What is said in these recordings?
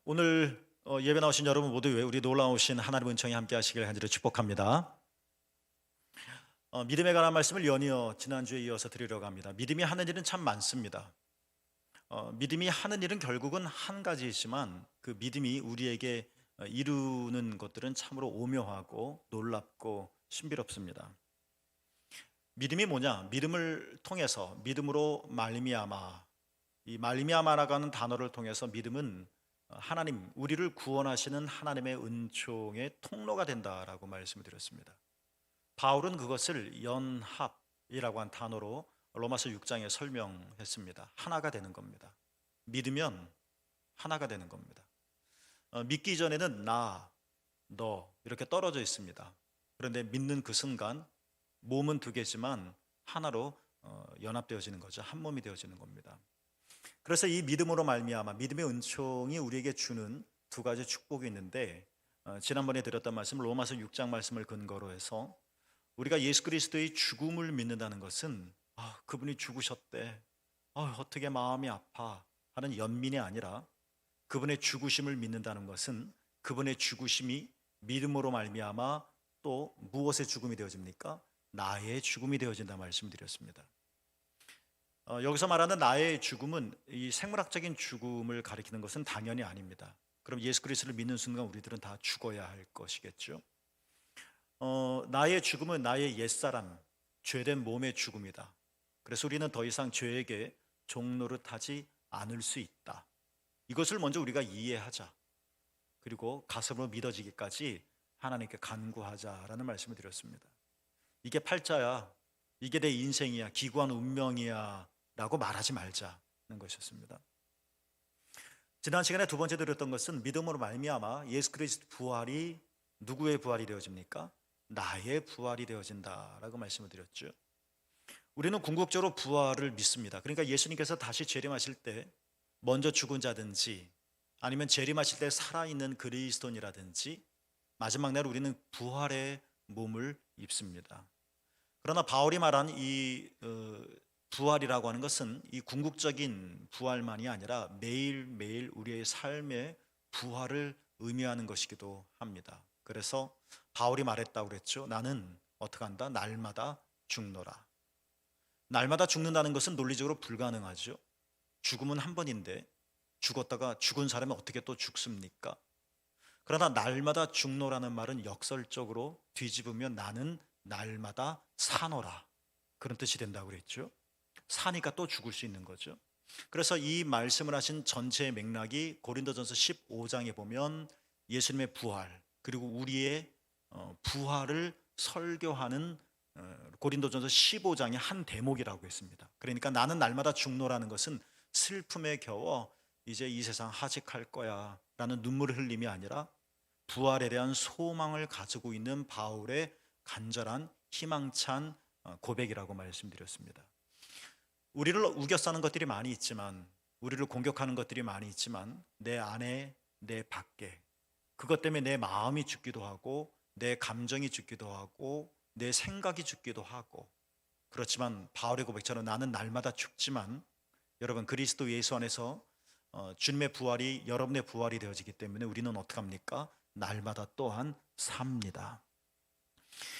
오늘 예배 나오신 여러분 모두 우리 놀라우신 하나님 은총이 함께 하시길 간절히 축복합니다. 믿음에 관한 말씀을 연이어 지난주에 이어서 드리려고 합니다. 믿음이 하는 일은 참 많습니다. 믿음이 하는 일은 결국은 한 가지이지만 그 믿음이 우리에게 이루는 것들은 참으로 오묘하고 놀랍고 신비롭습니다. 믿음이 뭐냐? 믿음을 통해서 믿음으로 말미암아, 이 말미암아라고 하는 단어를 통해서 믿음은 하나님, 우리를 구원하시는 하나님의 은총의 통로가 된다라고 말씀을 드렸습니다. 바울은 그것을 연합이라고 한 단어로 로마서 6장에 설명했습니다. 하나가 되는 겁니다. 믿으면 하나가 되는 겁니다. 믿기 전에는 나, 너 이렇게 떨어져 있습니다. 그런데 믿는 그 순간 몸은 두 개지만 하나로 연합되어지는 거죠. 한 몸이 되어지는 겁니다. 그래서 이 믿음으로 말미암아 믿음의 은총이 우리에게 주는 두 가지 축복이 있는데, 지난번에 드렸던 말씀 로마서 6장 말씀을 근거로 해서 우리가 예수 그리스도의 죽음을 믿는다는 것은 그분이 죽으셨대, 어떻게 마음이 아파 하는 연민이 아니라, 그분의 죽으심을 믿는다는 것은 그분의 죽으심이 믿음으로 말미암아 또 무엇의 죽음이 되어집니까? 나의 죽음이 되어진다 말씀드렸습니다. 여기서 말하는 나의 죽음은 이 생물학적인 죽음을 가리키는 것은 당연히 아닙니다. 그럼 예수 그리스도를 믿는 순간 우리들은 다 죽어야 할 것이겠죠. 나의 죽음은 나의 옛사람, 죄된 몸의 죽음이다. 그래서 우리는 더 이상 죄에게 종노릇하지 않을 수 있다. 이것을 먼저 우리가 이해하자. 그리고 가슴으로 믿어지기까지 하나님께 간구하자라는 말씀을 드렸습니다. 이게 팔자야, 이게 내 인생이야, 기구한 운명이야 라고 말하지 말자는 것이었습니다. 지난 시간에 두 번째 드렸던 것은 믿음으로 말미암아 예수 그리스도 부활이 누구의 부활이 되어집니까? 나의 부활이 되어진다라고 말씀을 드렸죠. 우리는 궁극적으로 부활을 믿습니다. 그러니까 예수님께서 다시 재림하실 때 먼저 죽은 자든지 아니면 재림하실 때 살아있는 그리스도인이라든지 마지막 날 우리는 부활의 몸을 입습니다. 그러나 바울이 말한 이 부활이라고 하는 것은 이 궁극적인 부활만이 아니라 매일매일 우리의 삶의 부활을 의미하는 것이기도 합니다. 그래서 바울이 말했다고 그랬죠. 나는 어떻게 한다? 날마다 죽노라. 날마다 죽는다는 것은 논리적으로 불가능하죠. 죽음은 한 번인데 죽었다가 죽은 사람이 어떻게 또 죽습니까? 그러나 날마다 죽노라는 말은 역설적으로 뒤집으면 나는 날마다 사노라, 그런 뜻이 된다고 그랬죠. 사니까 또 죽을 수 있는 거죠. 그래서 이 말씀을 하신 전체의 맥락이 고린도전서 15장에 보면 예수님의 부활 그리고 우리의 부활을 설교하는 고린도전서 15장의 한 대목이라고 했습니다. 그러니까 나는 날마다 죽노라는 것은 슬픔에 겨워 이제 이 세상 하직할 거야 라는 눈물을 흘림이 아니라 부활에 대한 소망을 가지고 있는 바울의 간절한 희망찬 고백이라고 말씀드렸습니다. 우리를 우겨싸는 것들이 많이 있지만, 우리를 공격하는 것들이 많이 있지만 내 안에 내 밖에 그것 때문에 내 마음이 죽기도 하고 내 감정이 죽기도 하고 내 생각이 죽기도 하고, 그렇지만 바울의 고백처럼 나는 날마다 죽지만 여러분 그리스도 예수 안에서 주님의 부활이 여러분의 부활이 되어지기 때문에 우리는 어떻게 합니까? 날마다 또한 삽니다.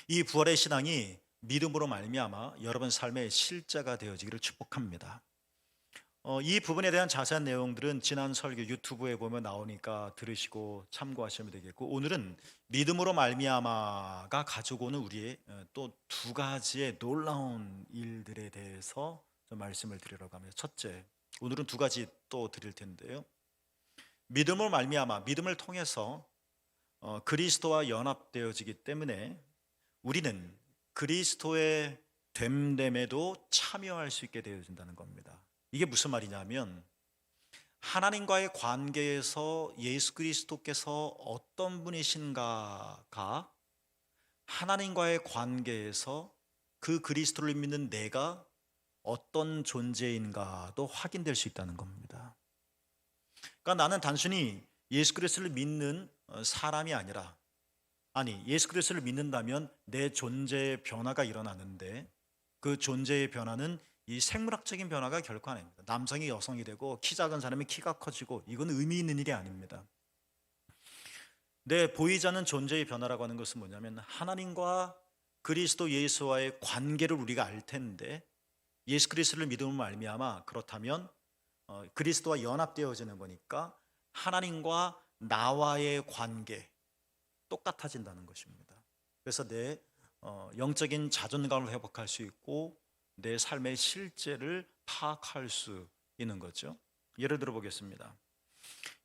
이 부활의 신앙이 믿음으로 말미암아 여러분 삶의 실제가 되어지기를 축복합니다. 이 부분에 대한 자세한 내용들은 지난 설교 유튜브에 보면 나오니까 들으시고 참고하시면 되겠고, 오늘은 믿음으로 말미암아가 가지고 오는 우리의 또 두 가지의 놀라운 일들에 대해서 좀 말씀을 드리려고 합니다. 첫째, 오늘은 두 가지 또 드릴 텐데요. 믿음으로 말미암아, 믿음을 통해서 그리스도와 연합되어지기 때문에 우리는 그리스도의 됨됨에도 참여할 수 있게 되어진다는 겁니다. 이게 무슨 말이냐면, 하나님과의 관계에서 예수 그리스도께서 어떤 분이신가가 하나님과의 관계에서 그 그리스도를 믿는 내가 어떤 존재인가도 확인될 수 있다는 겁니다. 그러니까 나는 단순히 예수 그리스도를 믿는 사람이 아니라, 예수 그리스도를 믿는다면 내 존재의 변화가 일어나는데 그 존재의 변화는 이 생물학적인 변화가 결코 아닙니다. 남성이 여성이 되고 키 작은 사람이 키가 커지고 이건 의미 있는 일이 아닙니다. 내 보이지 않는 존재의 변화라고 하는 것은 뭐냐면 하나님과 그리스도 예수와의 관계를 우리가 알 텐데 예수 그리스도를 믿음으로 말미암아 그렇다면 그리스도와 연합되어지는 거니까 하나님과 나와의 관계 똑같아진다는 것입니다. 그래서 내 영적인 자존감을 회복할 수 있고 내 삶의 실제를 파악할 수 있는 거죠. 예를 들어 보겠습니다.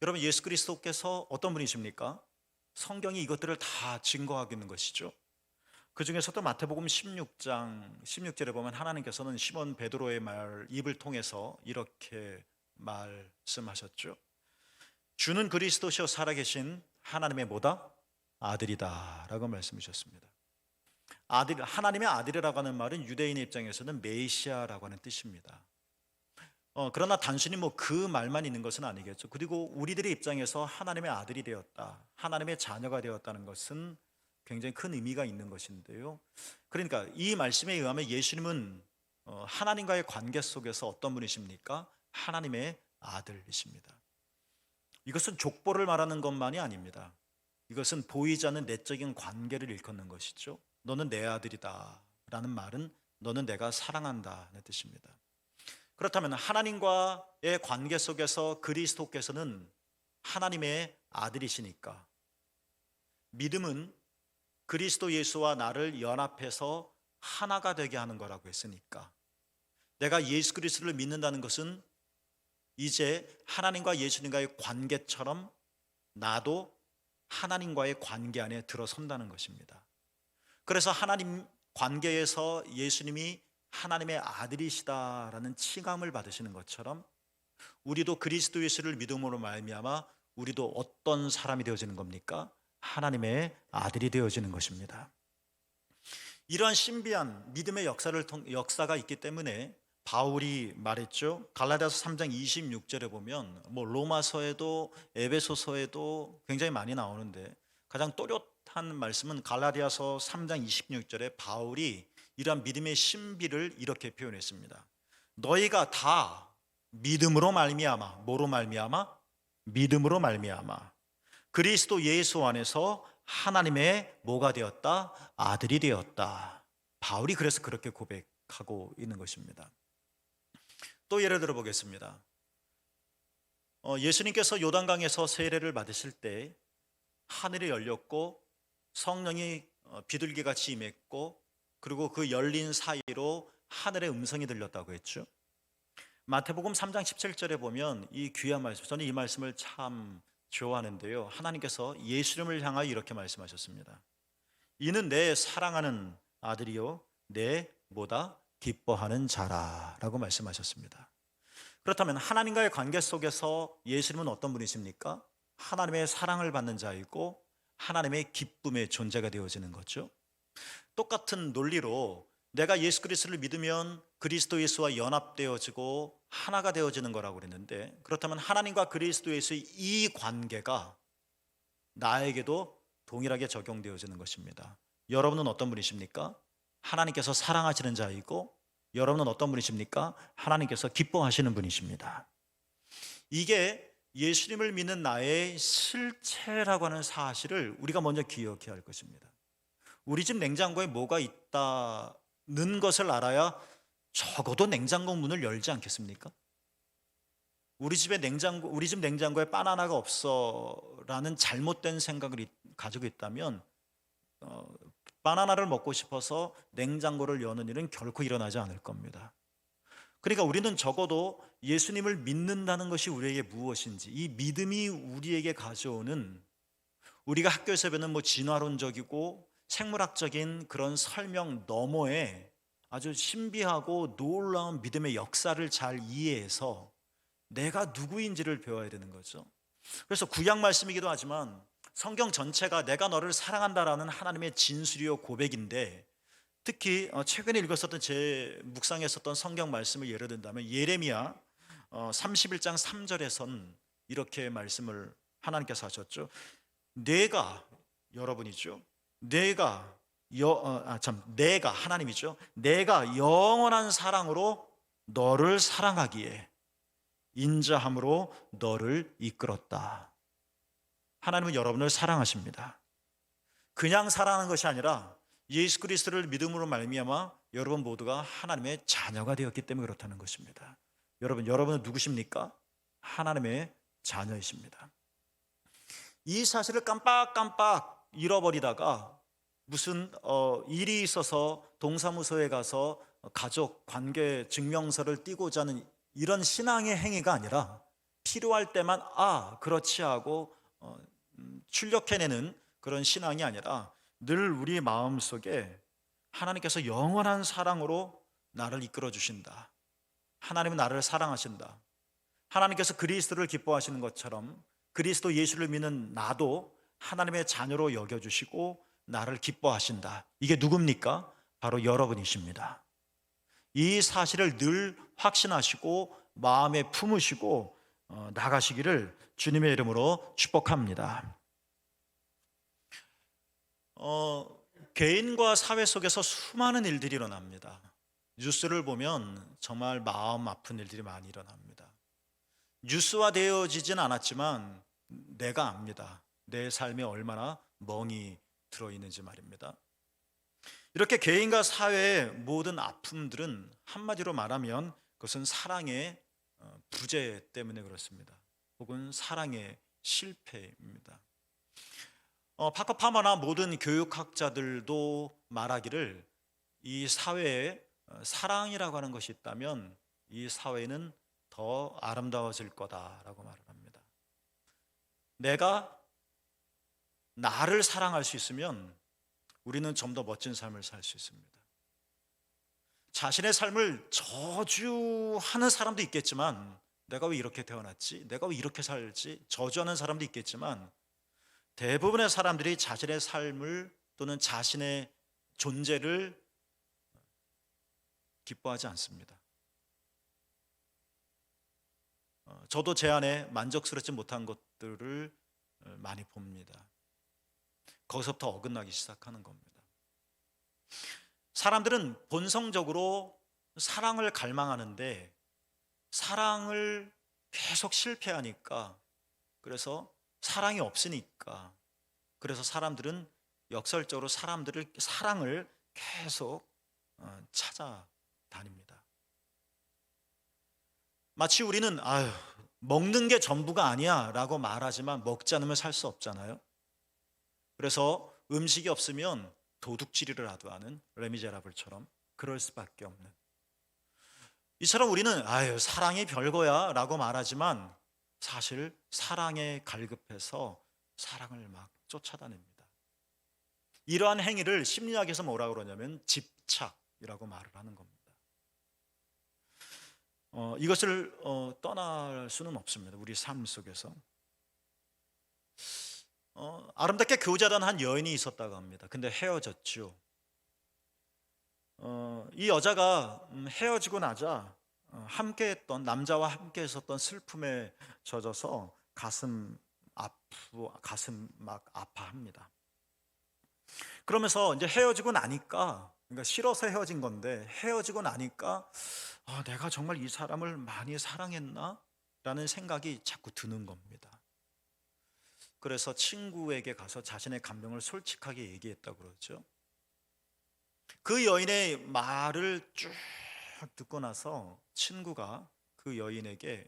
여러분, 예수 그리스도께서 어떤 분이십니까? 성경이 이것들을 다 증거하고 있는 것이죠. 그 중에서도 마태복음 16장 16절에 보면 하나님께서는 시몬 베드로의 입을 통해서 이렇게 말씀하셨죠. 주는 그리스도시요 살아계신 하나님의 뭐다? 아들이다 라고 말씀하셨습니다. 아들, 하나님의 아들이라고 하는 말은 유대인의 입장에서는 메시아라고 하는 뜻입니다. 그러나 단순히 뭐 그 말만 있는 것은 아니겠죠. 그리고 우리들의 입장에서 하나님의 아들이 되었다, 하나님의 자녀가 되었다는 것은 굉장히 큰 의미가 있는 것인데요. 그러니까 이 말씀에 의하면 예수님은 하나님과의 관계 속에서 어떤 분이십니까? 하나님의 아들이십니다. 이것은 족보를 말하는 것만이 아닙니다. 이것은 보이지 않는 내적인 관계를 일컫는 것이죠. 너는 내 아들이다 라는 말은 너는 내가 사랑한다는 뜻입니다. 그렇다면 하나님과의 관계 속에서 그리스도께서는 하나님의 아들이시니까 믿음은 그리스도 예수와 나를 연합해서 하나가 되게 하는 거라고 했으니까 내가 예수 그리스도를 믿는다는 것은 이제 하나님과 예수님과의 관계처럼 나도 하나님과의 관계 안에 들어선다는 것입니다. 그래서 하나님 관계에서 예수님이 하나님의 아들이시다라는 칭함을 받으시는 것처럼 우리도 그리스도 예수를 믿음으로 말미암아 우리도 어떤 사람이 되어지는 겁니까? 하나님의 아들이 되어지는 것입니다. 이러한 신비한 믿음의 역사가 있기 때문에 바울이 말했죠. 갈라디아서 3장 26절에 보면 뭐 로마서에도 에베소서에도 굉장히 많이 나오는데 가장 또렷한 말씀은 갈라디아서 3장 26절에 바울이 이러한 믿음의 신비를 이렇게 표현했습니다. 너희가 다 믿음으로 말미암아, 뭐로 말미암아? 믿음으로 말미암아 그리스도 예수 안에서 하나님의 뭐가 되었다? 아들이 되었다. 바울이 그래서 그렇게 고백하고 있는 것입니다. 또 예를 들어 보겠습니다. 예수님께서 요단강에서 세례를 받으실 때 하늘이 열렸고 성령이 비둘기같이 임했고 그리고 그 열린 사이로 하늘의 음성이 들렸다고 했죠. 마태복음 3장 17절에 보면 이 귀한 말씀, 저는 이 말씀을 참 좋아하는데요. 하나님께서 예수님을 향하여 이렇게 말씀하셨습니다. 이는 내 사랑하는 아들이요 내 뭐다? 기뻐하는 자라라고 말씀하셨습니다. 그렇다면 하나님과의 관계 속에서 예수님은 어떤 분이십니까? 하나님의 사랑을 받는 자이고 하나님의 기쁨의 존재가 되어지는 거죠. 똑같은 논리로 내가 예수 그리스도를 믿으면 그리스도 예수와 연합되어지고 하나가 되어지는 거라고 그랬는데 그렇다면 하나님과 그리스도 예수의 이 관계가 나에게도 동일하게 적용되어지는 것입니다. 여러분은 어떤 분이십니까? 하나님께서 사랑하시는 자이고 여러분은 어떤 분이십니까? 하나님께서 기뻐하시는 분이십니다. 이게 예수님을 믿는 나의 실체라고 하는 사실을 우리가 먼저 기억해야 할 것입니다. 우리 집 냉장고에 뭐가 있다는 것을 알아야 적어도 냉장고 문을 열지 않겠습니까? 우리 집 냉장고에 바나나가 없어라는 잘못된 생각을 가지고 있다면 바나나를 먹고 싶어서 냉장고를 여는 일은 결코 일어나지 않을 겁니다. 그러니까 우리는 적어도 예수님을 믿는다는 것이 우리에게 무엇인지 이 믿음이 우리에게 가져오는 우리가 학교에서 배우는 뭐 진화론적이고 생물학적인 그런 설명 너머에 아주 신비하고 놀라운 믿음의 역사를 잘 이해해서 내가 누구인지를 배워야 되는 거죠. 그래서 구약 말씀이기도 하지만 성경 전체가 내가 너를 사랑한다라는 하나님의 진술이요 고백인데 특히 최근에 읽었었던 제 묵상했었던 성경 말씀을 예를 든다면 예레미야 31장 3절에선 이렇게 말씀을 하나님께서 하셨죠. 내가 여러분이죠. 내가 하나님이죠. 내가 영원한 사랑으로 너를 사랑하기에 인자함으로 너를 이끌었다. 하나님은 여러분을 사랑하십니다. 그냥 사랑하는 것이 아니라 예수 그리스도를 믿음으로 말미암아 여러분 모두가 하나님의 자녀가 되었기 때문에 그렇다는 것입니다. 여러분은 누구십니까? 하나님의 자녀이십니다. 이 사실을 깜빡깜빡 잃어버리다가 무슨 일이 있어서 동사무소에 가서 가족 관계 증명서를 띄고자 하는 이런 신앙의 행위가 아니라 필요할 때만 그렇지 하고 출력해내는 그런 신앙이 아니라 늘 우리 마음속에 하나님께서 영원한 사랑으로 나를 이끌어 주신다. 하나님은 나를 사랑하신다. 하나님께서 그리스도를 기뻐하시는 것처럼 그리스도 예수를 믿는 나도 하나님의 자녀로 여겨주시고 나를 기뻐하신다. 이게 누굽니까? 바로 여러분이십니다. 이 사실을 늘 확신하시고 마음에 품으시고 나가시기를 주님의 이름으로 축복합니다. 개인과 사회 속에서 수많은 일들이 일어납니다. 뉴스를 보면 정말 마음 아픈 일들이 많이 일어납니다. 뉴스화되어지진 않았지만 내가 압니다. 내 삶에 얼마나 멍이 들어있는지 말입니다. 이렇게 개인과 사회의 모든 아픔들은 한마디로 말하면 그것은 사랑의 부재 때문에 그렇습니다. 혹은 사랑의 실패입니다. 파커 파머나 모든 교육학자들도 말하기를 이 사회에 사랑이라고 하는 것이 있다면 이 사회는 더 아름다워질 거다라고 말을 합니다. 내가 나를 사랑할 수 있으면 우리는 좀 더 멋진 삶을 살 수 있습니다. 자신의 삶을 저주하는 사람도 있겠지만 내가 왜 이렇게 태어났지? 내가 왜 이렇게 살지? 저주하는 사람도 있겠지만 대부분의 사람들이 자신의 삶을 또는 자신의 존재를 기뻐하지 않습니다. 저도 제 안에 만족스럽지 못한 것들을 많이 봅니다. 거기서부터 어긋나기 시작하는 겁니다. 사람들은 본성적으로 사랑을 갈망하는데 사랑을 계속 실패하니까, 그래서 사랑이 없으니까, 그래서 사람들은 역설적으로 사랑을 계속 찾아다닙니다. 마치 우리는 먹는 게 전부가 아니야 라고 말하지만 먹지 않으면 살 수 없잖아요. 그래서 음식이 없으면 도둑질이를 하는 레미제라블처럼 그럴 수밖에 없는, 이처럼 우리는 사랑이 별거야 라고 말하지만 사실 사랑에 갈급해서 사랑을 막 쫓아다닙니다. 이러한 행위를 심리학에서 뭐라고 그러냐면 집착이라고 말을 하는 겁니다. 이것을 떠날 수는 없습니다. 우리 삶 속에서 아름답게 교제하던 한 여인이 있었다고 합니다. 근데 헤어졌죠. 이 여자가 헤어지고 나자 남자와 함께 했었던 슬픔에 젖어서 가슴 막 아파합니다. 그러면서 이제 헤어지고 나니까, 그러니까 싫어서 헤어진 건데 헤어지고 나니까 내가 정말 이 사람을 많이 사랑했나? 라는 생각이 자꾸 드는 겁니다. 그래서 친구에게 가서 자신의 감정을 솔직하게 얘기했다고 그러죠. 그 여인의 말을 쭉 듣고 나서 여자친구가 그 여인에게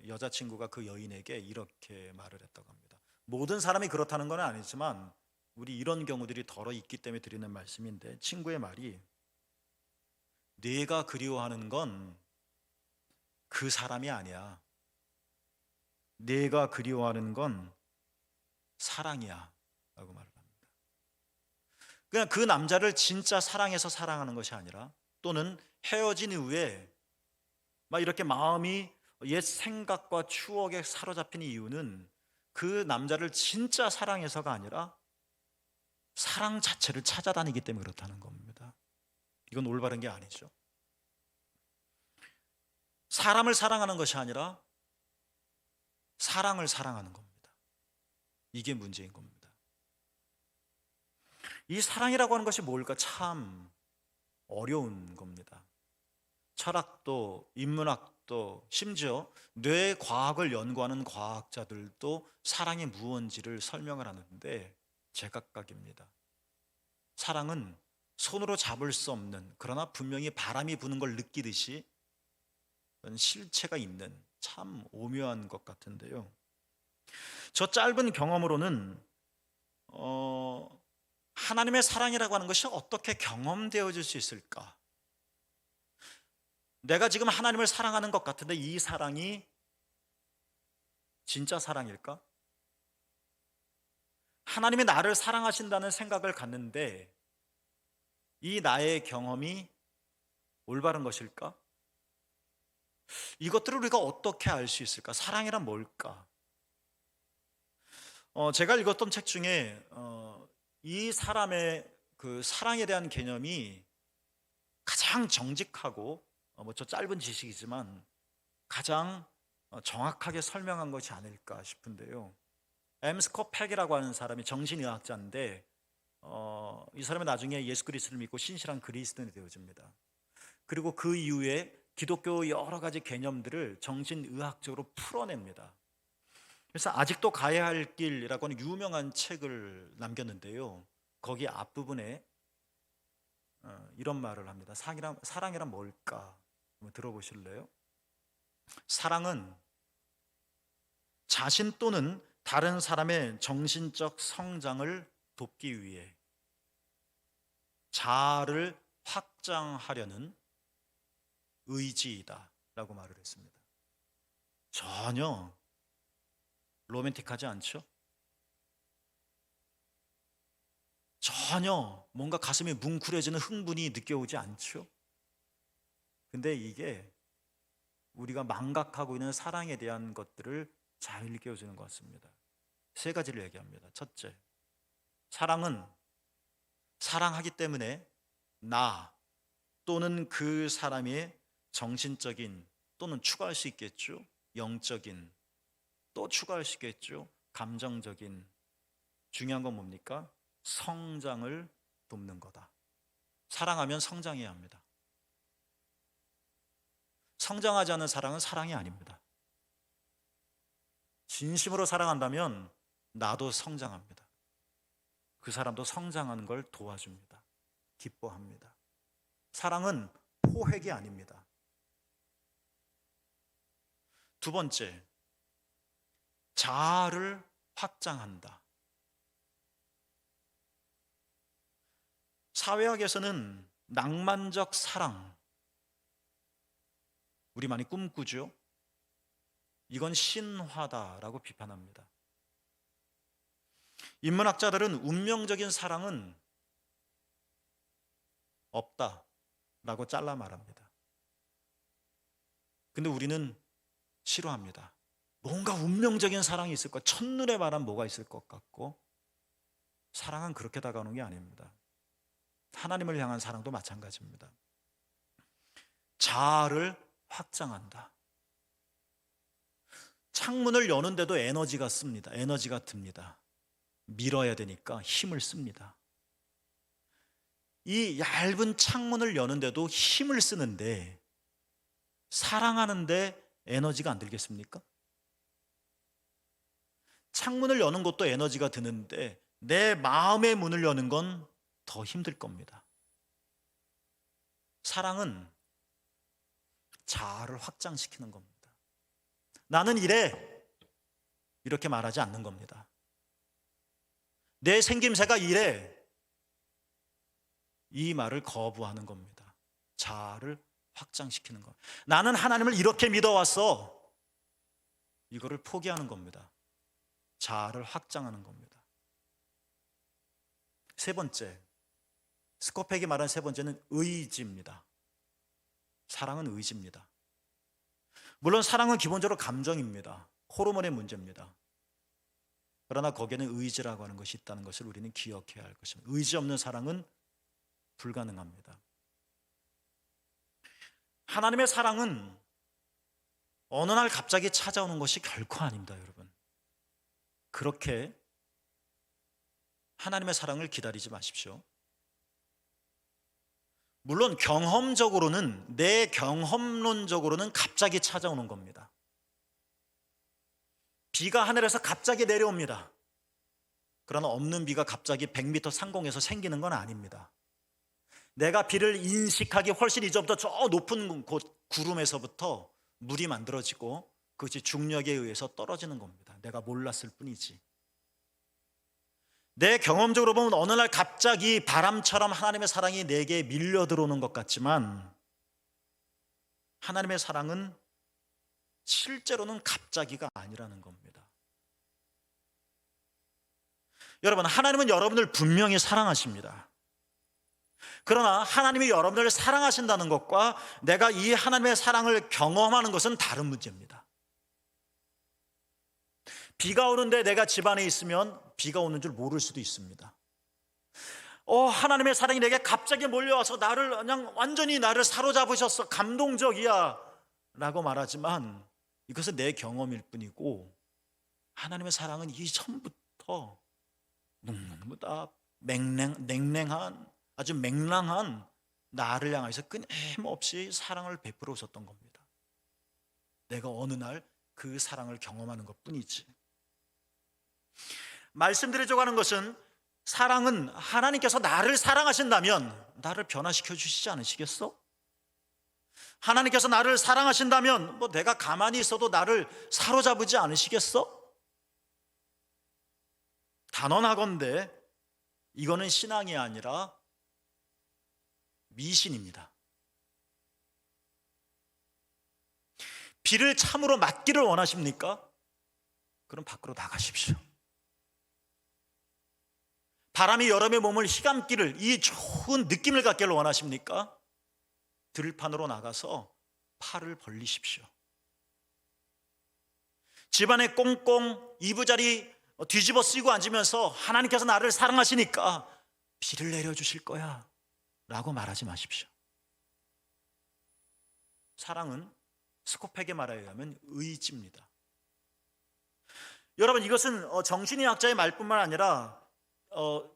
이렇게 말을 했다고 합니다. 모든 사람이 그렇다는 건 아니지만 우리 이런 경우들이 덜어 있기 때문에 드리는 말씀인데, 친구의 말이 네가 그리워하는 건 그 사람이 아니야. 네가 그리워하는 건 사랑이야 라고 말을 합니다. 그냥 그 남자를 진짜 사랑해서 사랑하는 것이 아니라, 또는 헤어진 이후에 막 이렇게 마음이 옛 생각과 추억에 사로잡힌 이유는 그 남자를 진짜 사랑해서가 아니라 사랑 자체를 찾아다니기 때문에 그렇다는 겁니다. 이건 올바른 게 아니죠. 사람을 사랑하는 것이 아니라 사랑을 사랑하는 겁니다. 이게 문제인 겁니다. 이 사랑이라고 하는 것이 뭘까 참 어려운 겁니다. 철학도 인문학도 심지어 뇌과학을 연구하는 과학자들도 사랑이 무언지를 설명을 하는데 제각각입니다. 사랑은 손으로 잡을 수 없는, 그러나 분명히 바람이 부는 걸 느끼듯이 실체가 있는 참 오묘한 것 같은데요. 저 짧은 경험으로는 하나님의 사랑이라고 하는 것이 어떻게 경험되어질 수 있을까? 내가 지금 하나님을 사랑하는 것 같은데 이 사랑이 진짜 사랑일까? 하나님이 나를 사랑하신다는 생각을 갖는데 이 나의 경험이 올바른 것일까? 이것들을 우리가 어떻게 알 수 있을까? 사랑이란 뭘까? 제가 읽었던 책 중에 이 사람의 그 사랑에 대한 개념이 가장 정직하고 저 짧은 지식이지만 가장 정확하게 설명한 것이 아닐까 싶은데요. 엠스커 팩이라고 하는 사람이 정신의학자인데 이 사람이 나중에 예수 그리스도를 믿고 신실한 그리스도인이 되어집니다. 그리고 그 이후에 기독교 여러 가지 개념들을 정신의학적으로 풀어냅니다. 그래서 아직도 가야 할 길이라고 하는 유명한 책을 남겼는데요. 거기 앞부분에 이런 말을 합니다. 사랑이란 뭘까? 한번 들어보실래요? 사랑은 자신 또는 다른 사람의 정신적 성장을 돕기 위해 자아를 확장하려는 의지이다 라고 말을 했습니다. 전혀 로맨틱하지 않죠? 전혀 뭔가 가슴이 뭉클해지는 흥분이 느껴오지 않죠? 근데 이게 우리가 망각하고 있는 사랑에 대한 것들을 잘 일깨워주는 것 같습니다. 세 가지를 얘기합니다. 첫째, 사랑은 사랑하기 때문에 나 또는 그 사람의 정신적인 또는 추가할 수 있겠죠. 영적인 또 추가할 수 있겠죠. 감정적인 중요한 건 뭡니까? 성장을 돕는 거다. 사랑하면 성장해야 합니다. 성장하지 않은 사랑은 사랑이 아닙니다. 진심으로 사랑한다면 나도 성장합니다. 그 사람도 성장하는 걸 도와줍니다. 기뻐합니다. 사랑은 포획이 아닙니다. 두 번째, 자아를 확장한다. 사회학에서는 낭만적 사랑, 우리 많이 꿈꾸죠? 이건 신화다라고 비판합니다. 인문학자들은 운명적인 사랑은 없다라고 잘라 말합니다. 근데 우리는 싫어합니다. 뭔가 운명적인 사랑이 있을 것, 첫눈에 반한 뭐가 있을 것 같고, 사랑은 그렇게 다가오는 게 아닙니다. 하나님을 향한 사랑도 마찬가지입니다. 자아를 확장한다. 창문을 여는데도 에너지가 듭니다. 밀어야 되니까 힘을 씁니다. 이 얇은 창문을 여는데도 힘을 쓰는데 사랑하는데 에너지가 안 들겠습니까? 창문을 여는 것도 에너지가 드는데 내 마음의 문을 여는 건 더 힘들 겁니다. 사랑은 자아를 확장시키는 겁니다. 나는 이래 이렇게 말하지 않는 겁니다. 내 생김새가 이래 이 말을 거부하는 겁니다. 자아를 확장시키는 것. 나는 하나님을 이렇게 믿어왔어. 이거를 포기하는 겁니다. 자아를 확장하는 겁니다. 세 번째, 스코펙이 말한 세 번째는 의지입니다. 사랑은 의지입니다. 물론 사랑은 기본적으로 감정입니다. 호르몬의 문제입니다. 그러나 거기에는 의지라고 하는 것이 있다는 것을 우리는 기억해야 할 것입니다. 의지 없는 사랑은 불가능합니다. 하나님의 사랑은 어느 날 갑자기 찾아오는 것이 결코 아닙니다, 여러분. 그렇게 하나님의 사랑을 기다리지 마십시오. 물론 경험적으로는, 내 경험론적으로는 갑자기 찾아오는 겁니다. 비가 하늘에서 갑자기 내려옵니다. 그러나 없는 비가 갑자기 100m 상공에서 생기는 건 아닙니다. 내가 비를 인식하기 훨씬 이전부터 저 높은 곳 구름에서부터 물이 만들어지고 그것이 중력에 의해서 떨어지는 겁니다. 내가 몰랐을 뿐이지. 내 경험적으로 보면 어느 날 갑자기 바람처럼 하나님의 사랑이 내게 밀려 들어오는 것 같지만, 하나님의 사랑은 실제로는 갑자기가 아니라는 겁니다. 여러분, 하나님은 여러분을 분명히 사랑하십니다. 그러나 하나님이 여러분을 사랑하신다는 것과 내가 이 하나님의 사랑을 경험하는 것은 다른 문제입니다. 비가 오는데 내가 집 안에 있으면 비가 오는 줄 모를 수도 있습니다. 하나님의 사랑이 내게 갑자기 몰려와서 나를 그냥 완전히 나를 사로잡으셨어, 감동적이야 라고 말하지만 이것은 내 경험일 뿐이고, 하나님의 사랑은 이전부터 너무나 냉랭한, 아주 맹랑한 나를 향해서 끊임없이 사랑을 베풀어 오셨던 겁니다. 내가 어느 날 그 사랑을 경험하는 것 뿐이지. 말씀드리려고 하는 것은, 사랑은 하나님께서 나를 사랑하신다면 나를 변화시켜 주시지 않으시겠어? 하나님께서 나를 사랑하신다면 내가 가만히 있어도 나를 사로잡지 않으시겠어? 단언하건대 이거는 신앙이 아니라 미신입니다. 비를 참으로 맞기를 원하십니까? 그럼 밖으로 나가십시오. 바람이 여러분의 몸을 휘감기를, 이 좋은 느낌을 갖기를 원하십니까? 들판으로 나가서 팔을 벌리십시오. 집안에 꽁꽁 이부자리 뒤집어 쓰고 앉으면서 하나님께서 나를 사랑하시니까 비를 내려주실 거야 라고 말하지 마십시오. 사랑은 스코펙의 말에 의하면 의지입니다. 여러분, 이것은 정신의학자의 말뿐만 아니라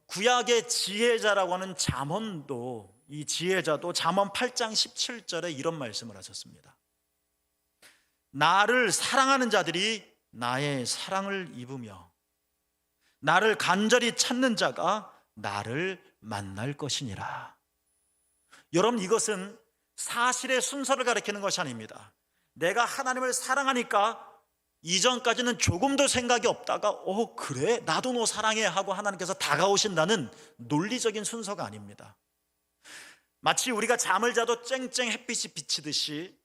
구약의 지혜자라고 하는 잠언도, 이 지혜자도 잠언 8장 17절에 이런 말씀을 하셨습니다. 나를 사랑하는 자들이 나의 사랑을 입으며 나를 간절히 찾는 자가 나를 만날 것이니라. 여러분, 이것은 사실의 순서를 가리키는 것이 아닙니다. 내가 하나님을 사랑하니까 이전까지는 조금도 생각이 없다가 그래? 나도 너 사랑해 하고 하나님께서 다가오신다는 논리적인 순서가 아닙니다. 마치 우리가 잠을 자도 쨍쨍 햇빛이 비치듯이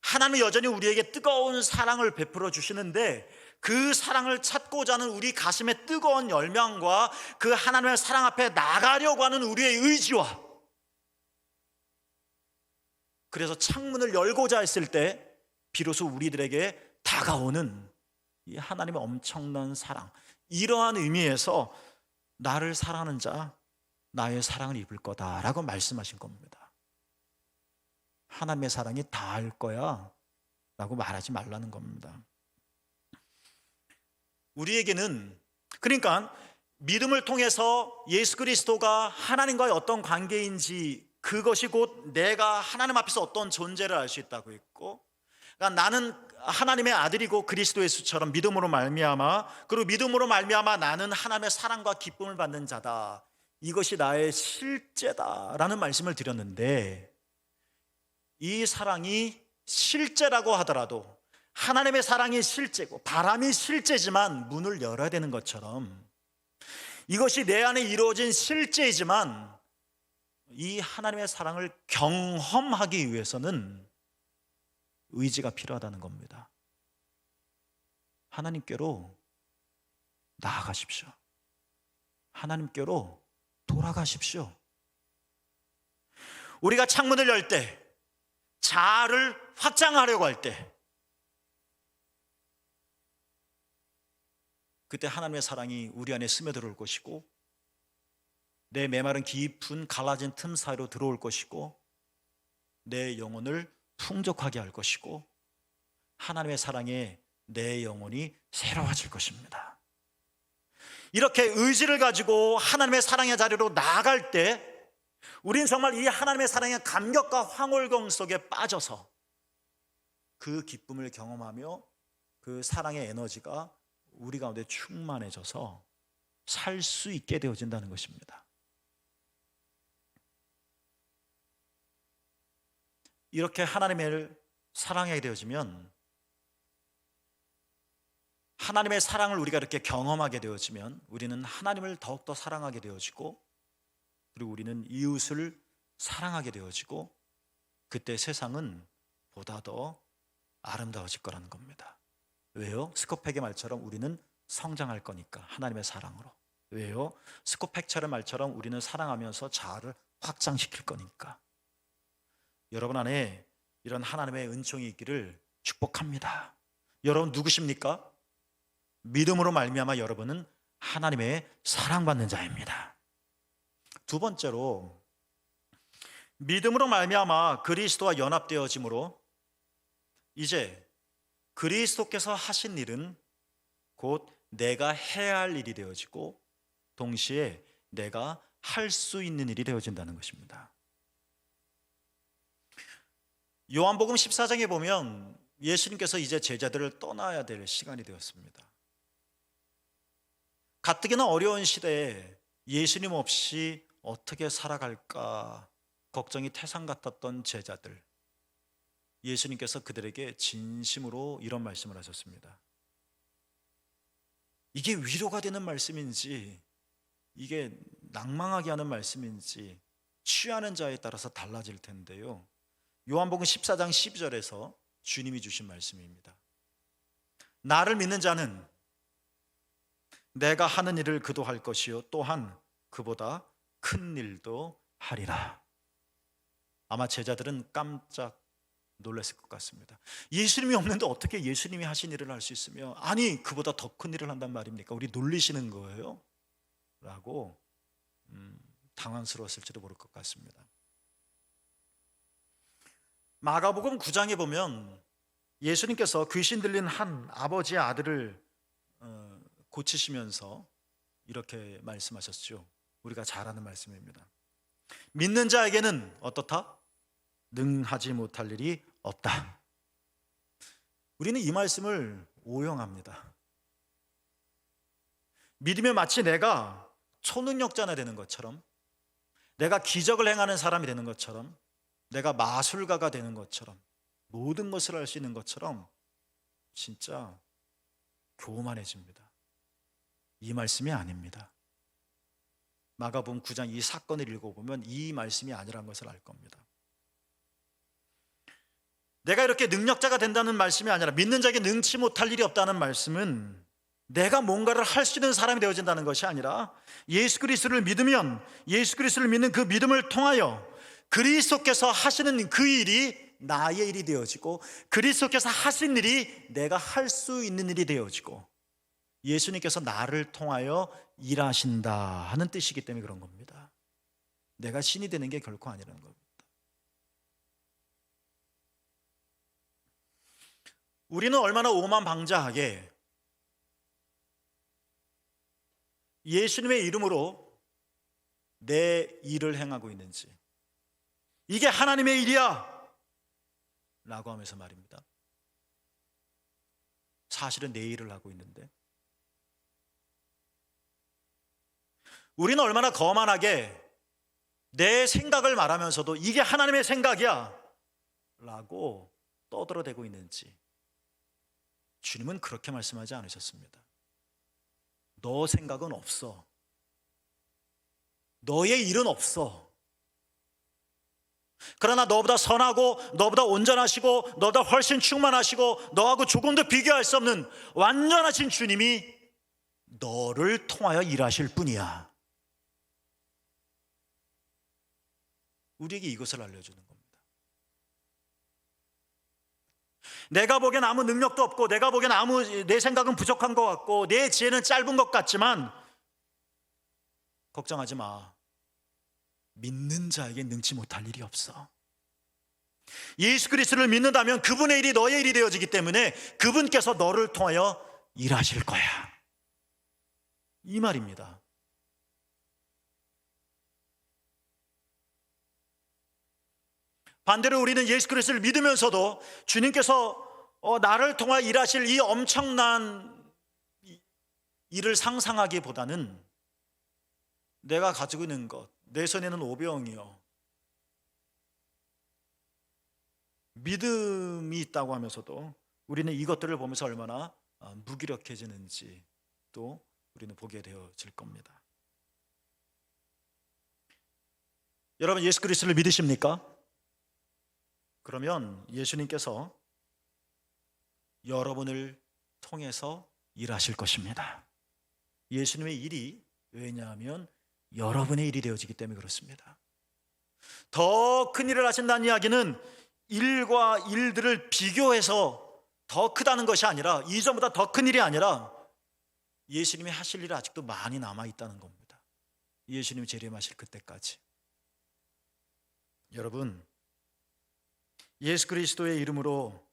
하나님은 여전히 우리에게 뜨거운 사랑을 베풀어 주시는데, 그 사랑을 찾고자 하는 우리 가슴의 뜨거운 열망과 그 하나님의 사랑 앞에 나가려고 하는 우리의 의지와, 그래서 창문을 열고자 했을 때 비로소 우리들에게 다가오는 이 하나님의 엄청난 사랑, 이러한 의미에서 나를 사랑하는 자 나의 사랑을 입을 거다라고 말씀하신 겁니다. 하나님의 사랑이 다할 거야 라고 말하지 말라는 겁니다. 우리에게는, 그러니까 믿음을 통해서 예수 그리스도가 하나님과의 어떤 관계인지, 그것이 곧 내가 하나님 앞에서 어떤 존재를 알 수 있다고 했고, 그러니까 나는 하나님의 아들이고 그리스도 예수처럼 믿음으로 말미암아, 그리고 믿음으로 말미암아 나는 하나님의 사랑과 기쁨을 받는 자다, 이것이 나의 실제다라는 말씀을 드렸는데, 이 사랑이 실제라고 하더라도 하나님의 사랑이 실제고 바람이 실제지만 문을 열어야 되는 것처럼, 이것이 내 안에 이루어진 실제이지만 이 하나님의 사랑을 경험하기 위해서는 의지가 필요하다는 겁니다. 하나님께로 나아가십시오. 하나님께로 돌아가십시오. 우리가 창문을 열 때, 자아를 확장하려고 할 때, 그때 하나님의 사랑이 우리 안에 스며들어올 것이고, 내 메마른 깊은 갈라진 틈 사이로 들어올 것이고, 내 영혼을 풍족하게 할 것이고, 하나님의 사랑에 내 영혼이 새로워질 것입니다. 이렇게 의지를 가지고 하나님의 사랑의 자리로 나아갈 때 우린 정말 이 하나님의 사랑의 감격과 황홀경 속에 빠져서 그 기쁨을 경험하며 그 사랑의 에너지가 우리 가운데 충만해져서 살 수 있게 되어진다는 것입니다. 이렇게 하나님을 사랑하게 되어지면, 하나님의 사랑을 우리가 이렇게 경험하게 되어지면 우리는 하나님을 더욱더 사랑하게 되어지고, 그리고 우리는 이웃을 사랑하게 되어지고, 그때 세상은 보다 더 아름다워질 거라는 겁니다. 왜요? 스코펙의 말처럼 우리는 성장할 거니까, 하나님의 사랑으로. 왜요? 스코펙처럼 말처럼 우리는 사랑하면서 자아를 확장시킬 거니까. 여러분 안에 이런 하나님의 은총이 있기를 축복합니다. 여러분 누구십니까? 믿음으로 말미암아 여러분은 하나님의 사랑받는 자입니다. 두 번째로, 믿음으로 말미암아 그리스도와 연합되어짐으로 이제 그리스도께서 하신 일은 곧 내가 해야 할 일이 되어지고, 동시에 내가 할 수 있는 일이 되어진다는 것입니다. 요한복음 14장에 보면 예수님께서 이제 제자들을 떠나야 될 시간이 되었습니다. 가뜩이나 어려운 시대에 예수님 없이 어떻게 살아갈까 걱정이 태산 같았던 제자들, 예수님께서 그들에게 진심으로 이런 말씀을 하셨습니다. 이게 위로가 되는 말씀인지, 이게 낭망하게 하는 말씀인지 취하는 자에 따라서 달라질 텐데요, 요한복음 14장 12절에서 주님이 주신 말씀입니다. 나를 믿는 자는 내가 하는 일을 그도 할 것이요 또한 그보다 큰 일도 하리라. 아마 제자들은 깜짝 놀랐을 것 같습니다. 예수님이 없는데 어떻게 예수님이 하신 일을 할 수 있으며, 아니 그보다 더 큰 일을 한단 말입니까? 우리 놀리시는 거예요? 라고 당황스러웠을지도 모를 것 같습니다. 마가복음 9장에 보면 예수님께서 귀신 들린 한 아버지의 아들을 고치시면서 이렇게 말씀하셨죠. 우리가 잘 아는 말씀입니다. 믿는 자에게는 어떻다? 능하지 못할 일이 없다. 우리는 이 말씀을 오용합니다. 믿으면 마치 내가 초능력자나 되는 것처럼, 내가 기적을 행하는 사람이 되는 것처럼, 내가 마술가가 되는 것처럼, 모든 것을 할 수 있는 것처럼 진짜 교만해집니다. 이 말씀이 아닙니다. 마가복음 9장 이 사건을 읽어보면 이 말씀이 아니라는 것을 알 겁니다. 내가 이렇게 능력자가 된다는 말씀이 아니라, 믿는 자에게 능치 못할 일이 없다는 말씀은 내가 뭔가를 할 수 있는 사람이 되어진다는 것이 아니라, 예수 그리스도를 믿으면 예수 그리스도를 믿는 그 믿음을 통하여 그리스도께서 하시는 그 일이 나의 일이 되어지고, 그리스도께서 하신 일이 내가 할 수 있는 일이 되어지고, 예수님께서 나를 통하여 일하신다 하는 뜻이기 때문에 그런 겁니다. 내가 신이 되는 게 결코 아니라는 겁니다. 우리는 얼마나 오만방자하게 예수님의 이름으로 내 일을 행하고 있는지, 이게 하나님의 일이야 라고 하면서 말입니다. 사실은 내 일을 하고 있는데, 우리는 얼마나 거만하게 내 생각을 말하면서도 이게 하나님의 생각이야 라고 떠들어대고 있는지. 주님은 그렇게 말씀하지 않으셨습니다. 너 생각은 없어. 너의 일은 없어. 그러나 너보다 선하고, 너보다 온전하시고, 너보다 훨씬 충만하시고, 너하고 조금도 비교할 수 없는 완전하신 주님이 너를 통하여 일하실 뿐이야. 우리에게 이것을 알려주는 겁니다. 내가 보기엔 아무 능력도 없고, 내가 보기엔 내 생각은 부족한 것 같고, 내 지혜는 짧은 것 같지만 걱정하지 마. 믿는 자에게 능치 못할 일이 없어. 예수 그리스도를 믿는다면 그분의 일이 너의 일이 되어지기 때문에 그분께서 너를 통하여 일하실 거야, 이 말입니다. 반대로 우리는 예수 그리스도를 믿으면서도 주님께서 나를 통하 일하실 이 엄청난 일을 상상하기보다는 내가 가지고 있는 것, 내 손에는 오병이요, 믿음이 있다고 하면서도 우리는 이것들을 보면서 얼마나 무기력해지는지 또 우리는 보게 되어질 겁니다. 여러분, 예수 그리스도를 믿으십니까? 그러면 예수님께서 여러분을 통해서 일하실 것입니다. 예수님의 일이, 왜냐하면 여러분의 일이 되어지기 때문에 그렇습니다. 더 큰 일을 하신다는 이야기는 일과 일들을 비교해서 더 크다는 것이 아니라, 이전보다 더 큰 일이 아니라 예수님이 하실 일이 아직도 많이 남아있다는 겁니다. 예수님이 재림하실 그때까지. 여러분, 예수 그리스도의 이름으로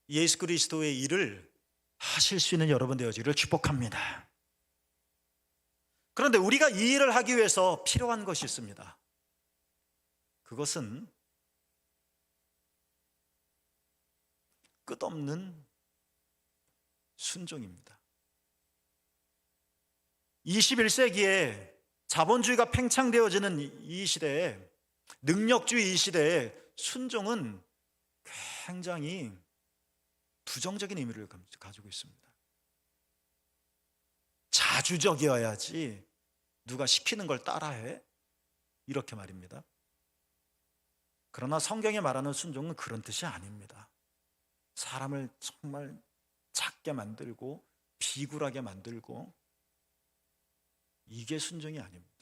예수 그리스도의 일을 하실 수 있는 여러분 되어지기를 축복합니다. 그런데 우리가 이 일을 하기 위해서 필요한 것이 있습니다. 그것은 끝없는 순종입니다. 21세기에 자본주의가 팽창되어지는 이 시대에, 능력주의 이 시대에 순종은 굉장히 부정적인 의미를 가지고 있습니다. 자주적이어야지 누가 시키는 걸 따라해, 이렇게 말입니다. 그러나 성경이 말하는 순종은 그런 뜻이 아닙니다. 사람을 정말 작게 만들고 비굴하게 만들고, 이게 순종이 아닙니다.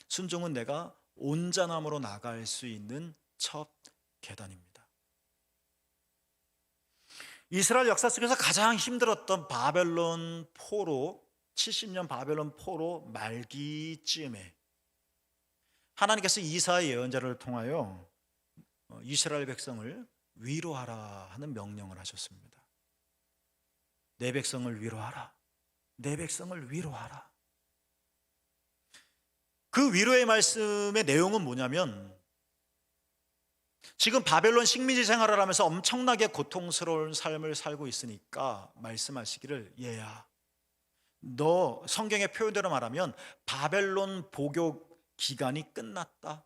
순종은 내가 온전함으로 나갈 수 있는 첫 계단입니다. 이스라엘 역사 속에서 가장 힘들었던 바벨론 포로, 70년 바벨론 포로 말기쯤에 하나님께서 이사야 예언자를 통하여 이스라엘 백성을 위로하라 하는 명령을 하셨습니다. 내 백성을 위로하라, 내 백성을 위로하라. 그 위로의 말씀의 내용은 뭐냐면, 지금 바벨론 식민지 생활을 하면서 엄청나게 고통스러운 삶을 살고 있으니까 말씀하시기를, 얘야, 너 성경의 표현대로 말하면 바벨론 복역 기간이 끝났다.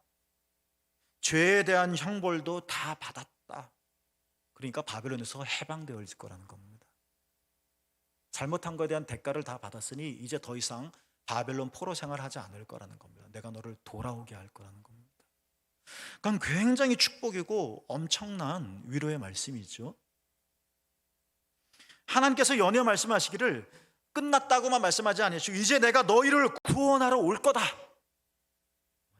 죄에 대한 형벌도 다 받았다. 그러니까 바벨론에서 해방되어질 거라는 겁니다. 잘못한 것에 대한 대가를 다 받았으니 이제 더 이상 바벨론 포로 생활을 하지 않을 거라는 겁니다. 내가 너를 돌아오게 할 거라는 겁니다. 그러니까 굉장히 축복이고 엄청난 위로의 말씀이죠. 하나님께서 연이어 말씀하시기를 끝났다고만 말씀하지 않으시고 이제 내가 너희를 구원하러 올 거다,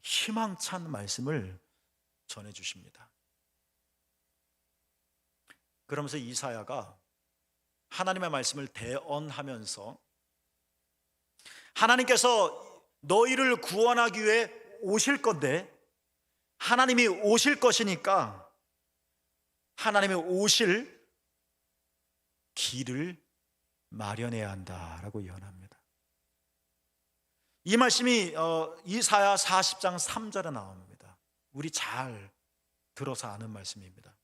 희망찬 말씀을 전해주십니다. 그러면서 이사야가 하나님의 말씀을 대언하면서, 하나님께서 너희를 구원하기 위해 오실 건데, 하나님이 오실 것이니까 하나님이 오실 길을 마련해야 한다라고 예언합니다. 이 말씀이 이사야 40장 3절에 나옵니다. 우리 잘 들어서 아는 말씀입니다.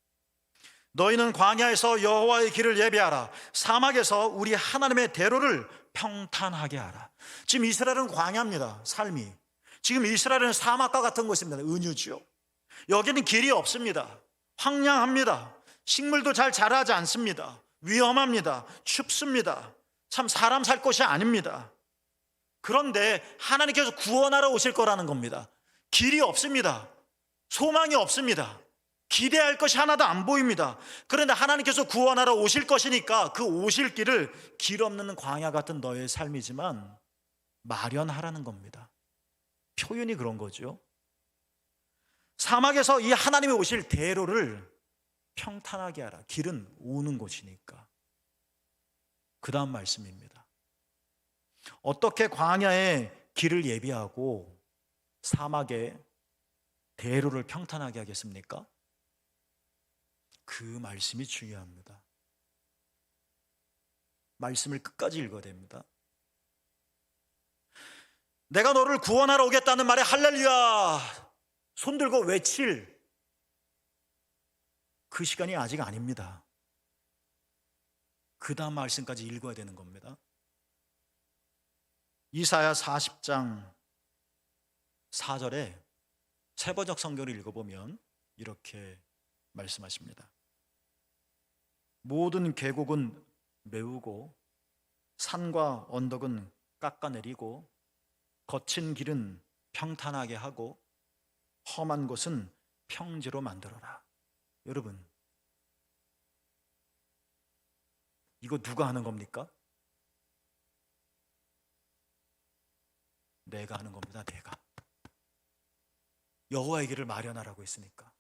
너희는 광야에서 여호와의 길을 예비하라, 사막에서 우리 하나님의 대로를 평탄하게 하라. 지금 이스라엘은 광야입니다. 삶이. 지금 이스라엘은 사막과 같은 곳입니다. 은유죠. 여기는 길이 없습니다. 황량합니다. 식물도 잘 자라지 않습니다. 위험합니다. 춥습니다. 참 사람 살 곳이 아닙니다. 그런데 하나님께서 구원하러 오실 거라는 겁니다. 길이 없습니다. 소망이 없습니다. 기대할 것이 하나도 안 보입니다. 그런데 하나님께서 구원하러 오실 것이니까 그 오실 길을 길 없는 광야 같은 너의 삶이지만 마련하라는 겁니다. 표현이 그런 거죠. 사막에서 이 하나님이 오실 대로를 평탄하게 하라. 길은 오는 곳이니까. 그 다음 말씀입니다. 어떻게 광야에 길을 예비하고 사막에 대로를 평탄하게 하겠습니까? 그 말씀이 중요합니다. 말씀을 끝까지 읽어야 됩니다. 내가 너를 구원하러 오겠다는 말에 할렐루야 손들고 외칠 그 시간이 아직 아닙니다. 그 다음 말씀까지 읽어야 되는 겁니다. 이사야 40장 4절에 세번역 성경을 읽어보면 이렇게 말씀하십니다. 모든 계곡은 메우고 산과 언덕은 깎아내리고 거친 길은 평탄하게 하고 험한 곳은 평지로 만들어라. 여러분, 이거 누가 하는 겁니까? 내가 하는 겁니다. 내가. 여호와의 길을 마련하라고 했으니까.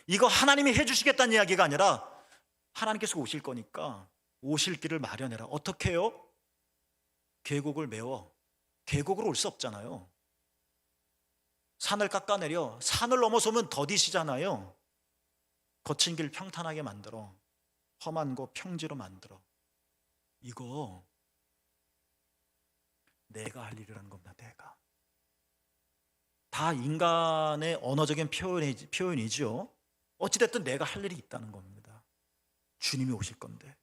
이거 하나님이 해주시겠다는 이야기가 아니라 하나님께서 오실 거니까 오실 길을 마련해라. 어떻게 해요? 계곡을 메워. 계곡으로 올 수 없잖아요. 산을 깎아내려. 산을 넘어서면 더디시잖아요. 거친 길 평탄하게 만들어. 험한 곳 평지로 만들어. 이거 내가 할 일이라는 겁니다. 내가. 다 인간의 언어적인 표현이죠. 어찌됐든 내가 할 일이 있다는 겁니다. 주님이 오실 건데.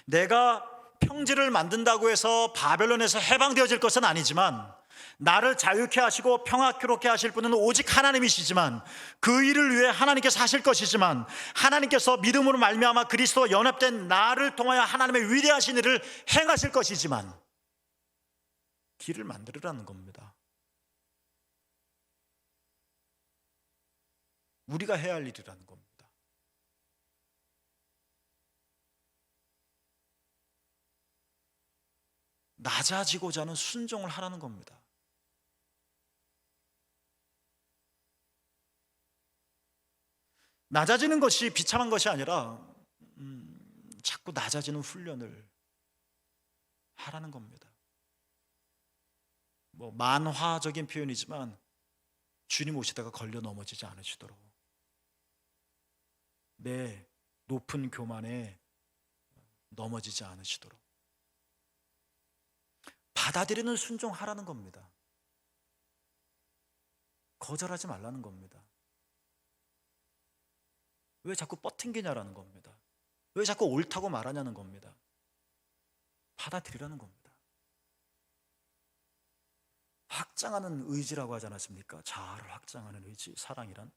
내가 평지를 만든다고 해서 바벨론에서 해방되어질 것은 아니지만, 나를 자유케 하시고 평화롭게 하실 분은 오직 하나님이시지만, 그 일을 위해 하나님께서 하실 것이지만, 하나님께서 믿음으로 말미암아 그리스도와 연합된 나를 통하여 하나님의 위대하신 일을 행하실 것이지만, 길을 만들으라는 겁니다. 우리가 해야 할 일이라는 겁니다. 낮아지고자 하는 순종을 하라는 겁니다. 낮아지는 것이 비참한 것이 아니라 자꾸 낮아지는 훈련을 하라는 겁니다. 뭐 만화적인 표현이지만 주님 오시다가 걸려 넘어지지 않으시도록, 내 높은 교만에 넘어지지 않으시도록 받아들이는 순종하라는 겁니다. 거절하지 말라는 겁니다. 왜 자꾸 뻗팅기냐라는 겁니다. 왜 자꾸 옳다고 말하냐는 겁니다. 받아들이라는 겁니다. 확장하는 의지라고 하지 않았습니까? 자아를 확장하는 의지, 사랑이란.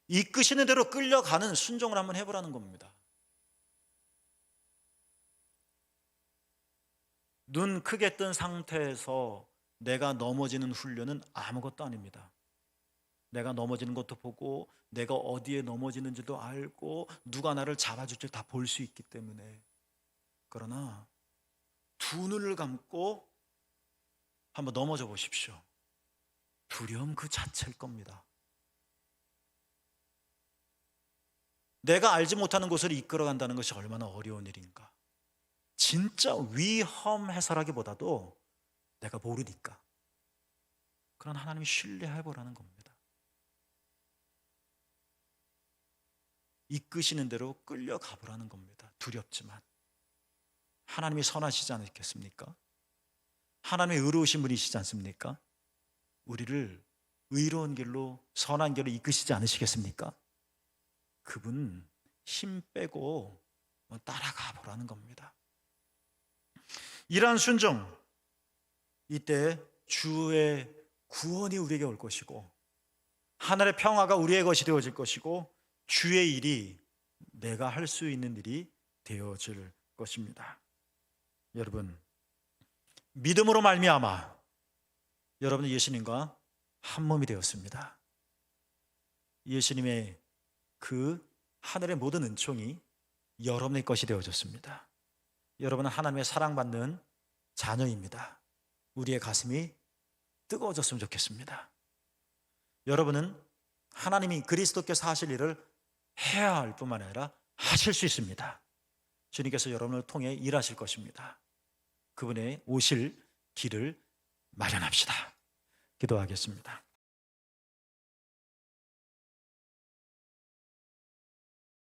이끄시는 대로 끌려가는 순종을 한번 해보라는 겁니다. 눈 크게 뜬 상태에서 내가 넘어지는 훈련은 아무것도 아닙니다. 내가 넘어지는 것도 보고, 내가 어디에 넘어지는지도 알고, 누가 나를 잡아줄지 다 볼 수 있기 때문에. 그러나 두 눈을 감고 한번 넘어져 보십시오. 두려움 그 자체일 겁니다. 내가 알지 못하는 곳을 이끌어간다는 것이 얼마나 어려운 일인가. 진짜 위험해서라기보다도 내가 모르니까. 그런 하나님이 신뢰해보라는 겁니다. 이끄시는 대로 끌려가보라는 겁니다. 두렵지만. 하나님이 선하시지 않겠습니까? 하나님의 의로우신 분이시지 않습니까? 우리를 의로운 길로, 선한 길로 이끄시지 않으시겠습니까? 그분 힘 빼고 따라가 보라는 겁니다. 이러한 순종, 이때 주의 구원이 우리에게 올 것이고, 하늘의 평화가 우리의 것이 되어질 것이고, 주의 일이 내가 할 수 있는 일이 되어질 것입니다. 여러분, 믿음으로 말미암아 여러분은 예수님과 한 몸이 되었습니다. 예수님의 그 하늘의 모든 은총이 여러분의 것이 되어졌습니다. 여러분은 하나님의 사랑받는 자녀입니다. 우리의 가슴이 뜨거워졌으면 좋겠습니다. 여러분은 하나님이 그리스도께서 하실 일을 해야 할 뿐만 아니라 하실 수 있습니다. 주님께서 여러분을 통해 일하실 것입니다. 그분의 오실 길을 마련합시다. 기도하겠습니다.